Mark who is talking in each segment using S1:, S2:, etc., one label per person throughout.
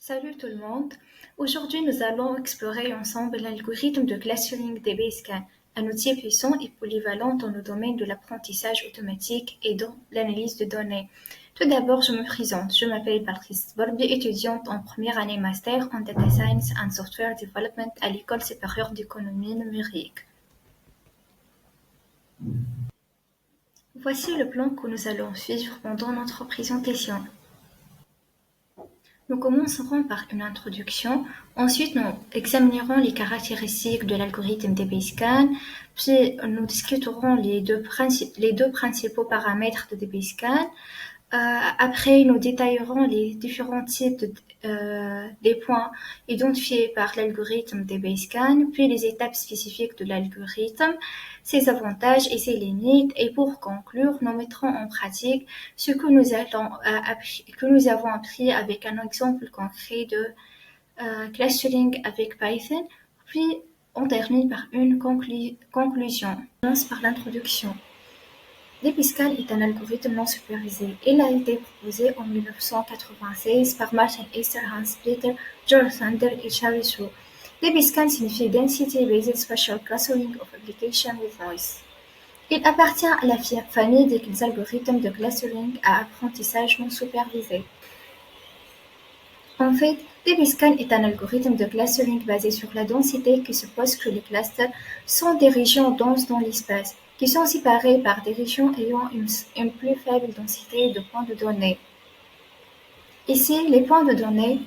S1: Salut tout le monde. Aujourd'hui, nous allons explorer ensemble l'algorithme de clustering des Bayesian, un outil puissant et polyvalent dans le domaine de l'apprentissage automatique et dans l'analyse de données. Tout d'abord, je me présente. Je m'appelle Patrice Borbi, étudiante en première année master en Data Science and Software Development à l'École supérieure d'économie numérique. Voici le plan que nous allons suivre pendant notre présentation. Nous commencerons par une introduction, ensuite nous examinerons les caractéristiques de l'algorithme des Bayesian, puis nous discuterons les deux principaux paramètres de Bayesian. Après, nous détaillerons les différents types des points identifiés par l'algorithme des Bayesian, puis les étapes spécifiques de l'algorithme, ses avantages et ses limites. Et pour conclure, nous mettrons en pratique ce que nous avons appris avec un exemple concret de clustering avec Python. Puis, on termine par une conclusion. On commence par l'introduction. Bayesian est un algorithme non supervisé. Il a été proposé en 1996 par Martin Eister, Hans-Peter, Georg Sander et Charlie Shaw. Bayesian signifie Density-Based Spatial Clustering of Application with Noise. Il appartient à la famille des algorithmes de clustering à apprentissage non supervisé. En fait, Bayesian est un algorithme de clustering basé sur la densité qui suppose que les clusters sont des régions denses dans l'espace, qui sont séparées par des régions ayant une plus faible densité de points de données. Ici, les points de données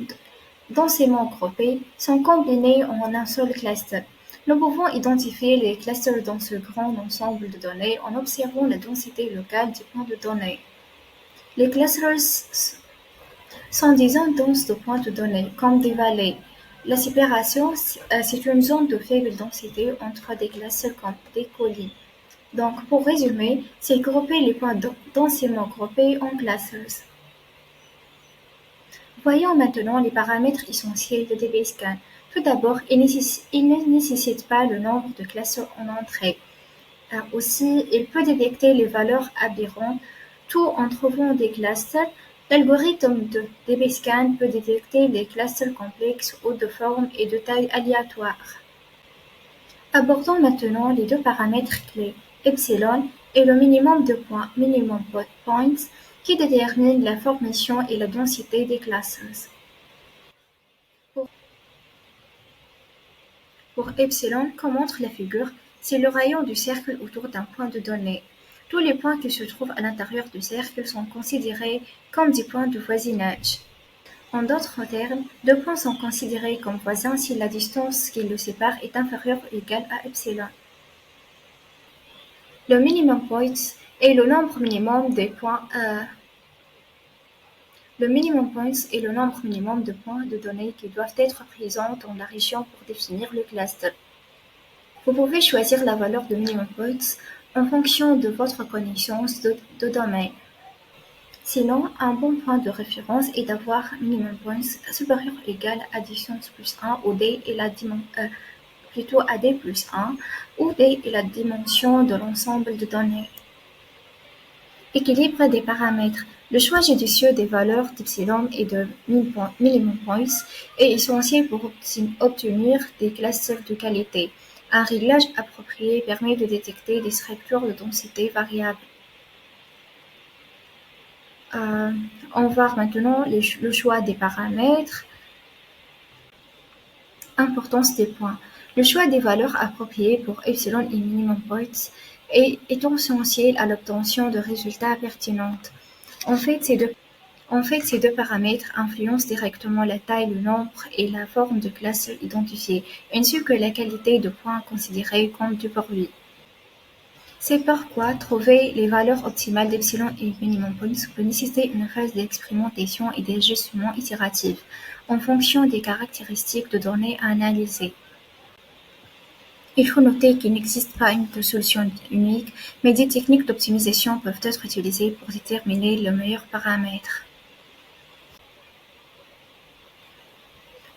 S1: densément groupés sont combinés en un seul cluster. Nous pouvons identifier les clusters dans ce grand ensemble de données en observant la densité locale des points de données. Les clusters sont des zones denses de points de données, comme des vallées. La séparation, c'est une zone de faible densité entre des clusters comme des colis. Donc, pour résumer, c'est grouper les points densément groupés en clusters. Voyons maintenant les paramètres essentiels de Bayesian. Tout d'abord, il ne nécessite pas le nombre de clusters en entrée. Aussi, il peut détecter les valeurs aberrantes tout en trouvant des clusters. L'algorithme de Bayesian peut détecter des clusters complexes ou de forme et de taille aléatoires. Abordons maintenant les deux paramètres clés, epsilon et le minimum de points, minimum points, qui déterminent la formation et la densité des clusters. Pour epsilon, comme montre la figure, c'est le rayon du cercle autour d'un point de données. Tous les points qui se trouvent à l'intérieur du cercle sont considérés comme des points de voisinage. En d'autres termes, deux points sont considérés comme voisins si la distance qui les sépare est inférieure ou égale à epsilon. Le minimum point est le nombre minimum des points. Le minimum point est le nombre minimum de points de données qui doivent être présents dans la région pour définir le cluster. Vous pouvez choisir la valeur de minimum points en fonction de votre connaissance de domaine. Sinon, un bon point de référence est d'avoir minimum points supérieur ou égal à distance plus 1 où D est plutôt à D plus 1, où D est la dimension de l'ensemble de données. Équilibre des paramètres. Le choix judicieux des valeurs d'epsilon et de minimum points est essentiel pour obtenir des clusters de qualité. Un réglage approprié permet de détecter des structures de densité variables. On va voir maintenant le choix des paramètres. Importance des points. Le choix des valeurs appropriées pour epsilon et minimum points est essentiel à l'obtention de résultats pertinents. En fait, ces deux paramètres influencent directement la taille, le nombre et la forme de cluster identifié, ainsi que la qualité de points considérés comme du bruit. C'est pourquoi trouver les valeurs optimales d'epsilon et minimum points peut nécessiter une phase d'expérimentation et d'ajustement itératif en fonction des caractéristiques de données à analyser. Il faut noter qu'il n'existe pas une solution unique, mais des techniques d'optimisation peuvent être utilisées pour déterminer le meilleur paramètre.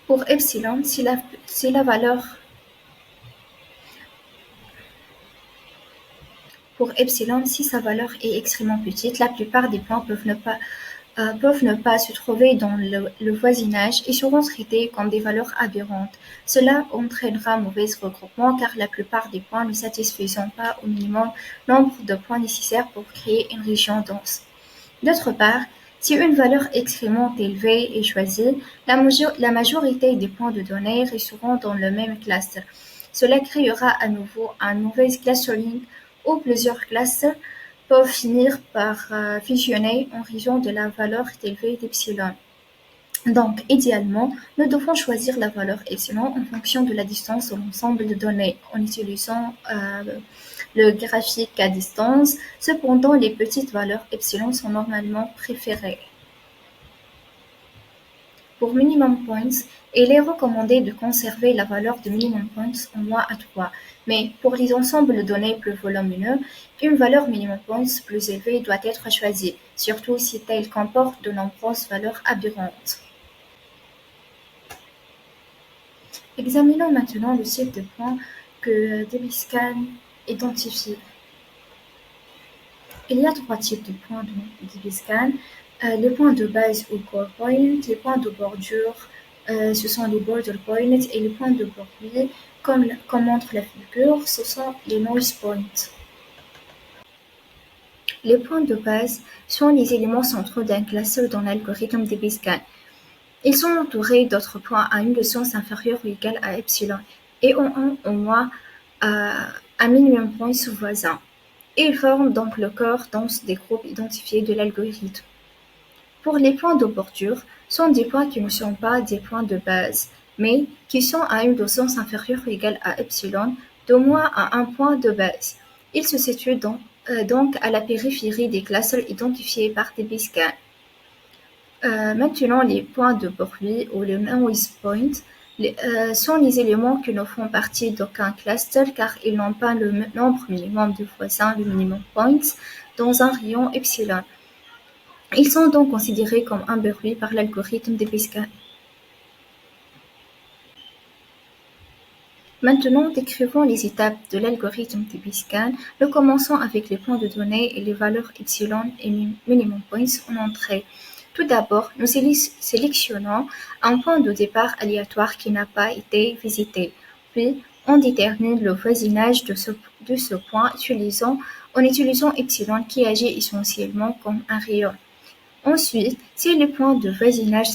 S1: Pour epsilon, si sa valeur est extrêmement petite, la plupart des points peuvent peuvent ne pas se trouver dans le voisinage et seront traités comme des valeurs aberrantes. Cela entraînera mauvais regroupement car la plupart des points ne satisfaisant pas au minimum nombre de points nécessaires pour créer une région dense. D'autre part, si une valeur extrêmement élevée est choisie, la majorité des points de données resteront dans le même cluster. Cela créera à nouveau un mauvais clustering où plusieurs classes peuvent finir par fusionner en raison de la valeur élevée d'epsilon. Donc, idéalement, nous devons choisir la valeur epsilon en fonction de la distance de l'ensemble de données en utilisant le graphique à distance. Cependant, les petites valeurs epsilon sont normalement préférées. Pour minimum points, il est recommandé de conserver la valeur de minimum points en moins à 3, mais pour les ensembles de données plus volumineux, une valeur minimum points plus élevée doit être choisie, surtout si elle comporte de nombreuses valeurs aberrantes. Examinons maintenant le type de points que DBScan identifie. Il y a 3 types de points de DBScan. Les points de base ou core points, les points de bordure, ce sont les border points, et les points de bruit, comme montre la figure, ce sont les noise points. Les points de base sont les éléments centraux d'un cluster dans l'algorithme DBScan. Ils sont entourés d'autres points à une distance inférieure ou égale à epsilon et ont au moins un minimum point voisin. Ils forment donc le corps dense des groupes identifiés de l'algorithme. Pour les points de bordure, sont des points qui ne sont pas des points de base, mais qui sont à une distance inférieure ou égale à epsilon, d'au moins à un point de base. Ils se situent donc à la périphérie des clusters identifiés par DBScan. Maintenant, les points de bruit ou les noise points sont les éléments qui ne font partie d'aucun cluster car ils n'ont pas le nombre minimum de voisins, le minimum points, dans un rayon epsilon. Ils sont donc considérés comme un bruit par l'algorithme DBScan. Maintenant, décrivons les étapes de l'algorithme DBScan. Nous commençons avec les points de données et les valeurs epsilon et minimum points en entrée. Tout d'abord, nous sélectionnons un point de départ aléatoire qui n'a pas été visité. Puis, on détermine le voisinage de ce point en utilisant epsilon qui agit essentiellement comme un rayon. Ensuite, si les points de voisinage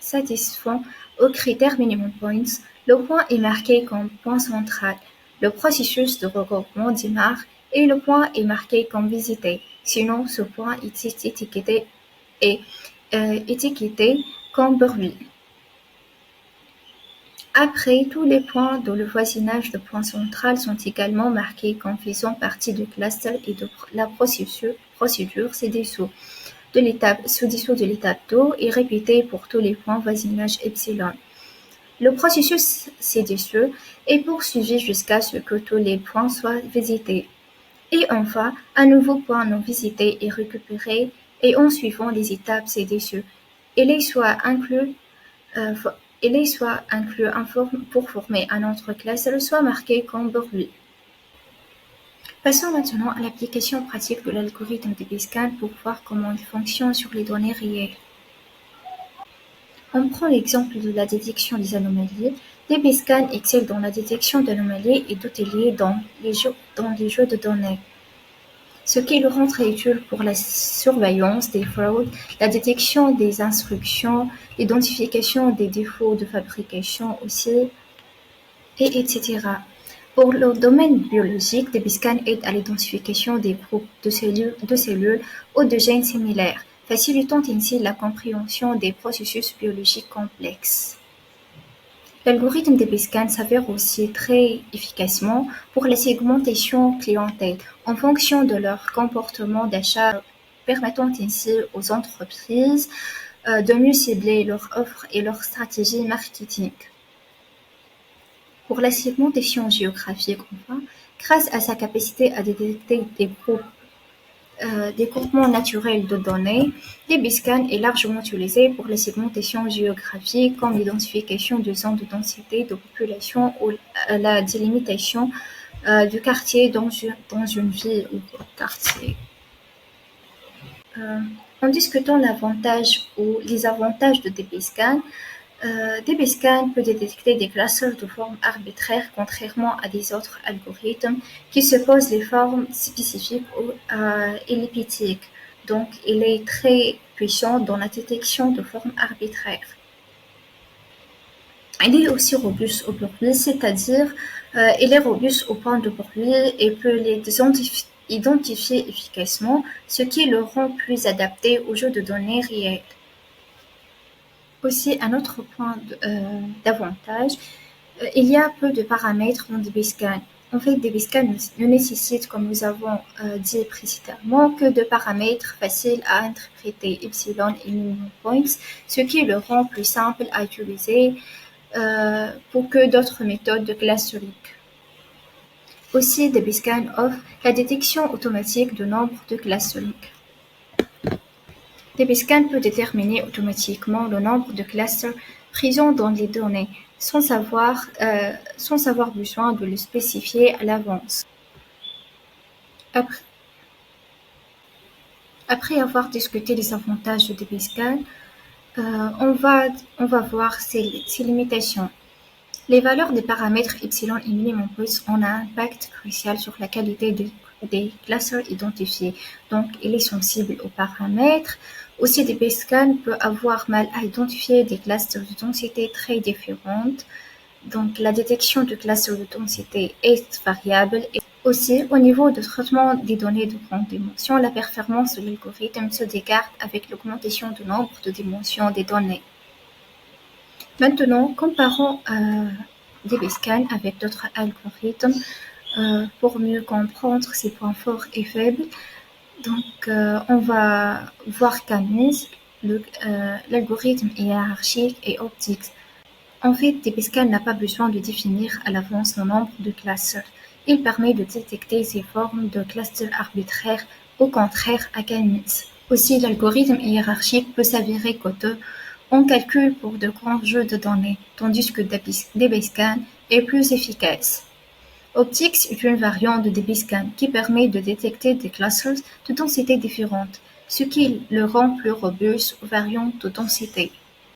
S1: satisfont aux critères minimum points, le point est marqué comme point central. Le processus de regroupement démarre et le point est marqué comme visité. Sinon, ce point est étiqueté comme bruit. Après, tous les points dans le voisinage de point central sont également marqués comme faisant partie du cluster et de la procédure ci-dessous de l'étape d'eau est répétée pour tous les points voisinage epsilon. Le processus ci-dessous est poursuivi jusqu'à ce que tous les points soient visités. Et enfin, un nouveau point non visité est récupéré et en suivant les étapes ci-dessous, il est soit inclus pour former un autre cluster, soit marqué comme bruit. Passons maintenant à l'application pratique de l'algorithme DBScan pour voir comment il fonctionne sur les données réelles. On prend l'exemple de la détection des anomalies. DBScan excelle dans la détection d'anomalies et d'outils dans les jeux de données, ce qui le rend très utile pour la surveillance des fraudes, la détection des instructions, l'identification des défauts de fabrication aussi, etc. Pour le domaine biologique, DBScan aide à l'identification des groupes de cellules ou de gènes similaires, facilitant ainsi la compréhension des processus biologiques complexes. L'algorithme DBScan s'avère aussi très efficacement pour la segmentation clientèle en fonction de leur comportement d'achat, permettant ainsi aux entreprises de mieux cibler leurs offres et leurs stratégies marketing. Pour la segmentation géographique, enfin, grâce à sa capacité à détecter des groupements naturels de données, DBScan est largement utilisé pour la segmentation géographique comme l'identification de zones de densité de population ou la délimitation du quartier dans une ville ou quartier. En discutant l'avantage ou les avantages de DBScan, DBScan peut détecter des classeurs de forme arbitraire contrairement à des autres algorithmes qui supposent les formes spécifiques ou elliptiques. Donc, il est très puissant dans la détection de formes arbitraires. Il est aussi robuste au bruit, c'est-à-dire il est robuste au point de bruit et peut les identifier efficacement, ce qui le rend plus adapté aux jeux de données réels. Aussi, un autre point d'avantage, il y a peu de paramètres dans DBScan. En fait, DBScan ne nécessite, comme nous avons dit précédemment, que de paramètres faciles à interpréter, epsilon et minimum points, ce qui le rend plus simple à utiliser pour que d'autres méthodes de clustering. Aussi, DBScan offre la détection automatique de nombre de clustering. DBScan peut déterminer automatiquement le nombre de clusters présents dans les données, sans avoir besoin de le spécifier à l'avance. Après avoir discuté les avantages de DBScan, on va voir ses limitations. Les valeurs des paramètres epsilon et minimum points ont un impact crucial sur la qualité des clusters identifiés, donc il est sensible aux paramètres. Aussi, DBScan peut avoir mal à identifier des clusters de densité très différentes, donc la détection de clusters de densité est variable. Et aussi, au niveau de traitement des données de grande dimension, la performance de l'algorithme se décarte avec l'augmentation du nombre de dimensions des données. Maintenant, comparons DBScan avec d'autres algorithmes pour mieux comprendre ses points forts et faibles. Donc, on va voir Canvas, l'algorithme hiérarchique et optique. En fait, DBScan n'a pas besoin de définir à l'avance le nombre de clusters. Il permet de détecter ces formes de clusters arbitraires, au contraire à Canvas. Aussi, l'algorithme hiérarchique peut s'avérer coûteux en calcul pour de grands jeux de données, tandis que DBScan est plus efficace. Optics est une variante de DBScan qui permet de détecter des clusters de densité différentes, ce qui le rend plus robuste aux variantes de densité.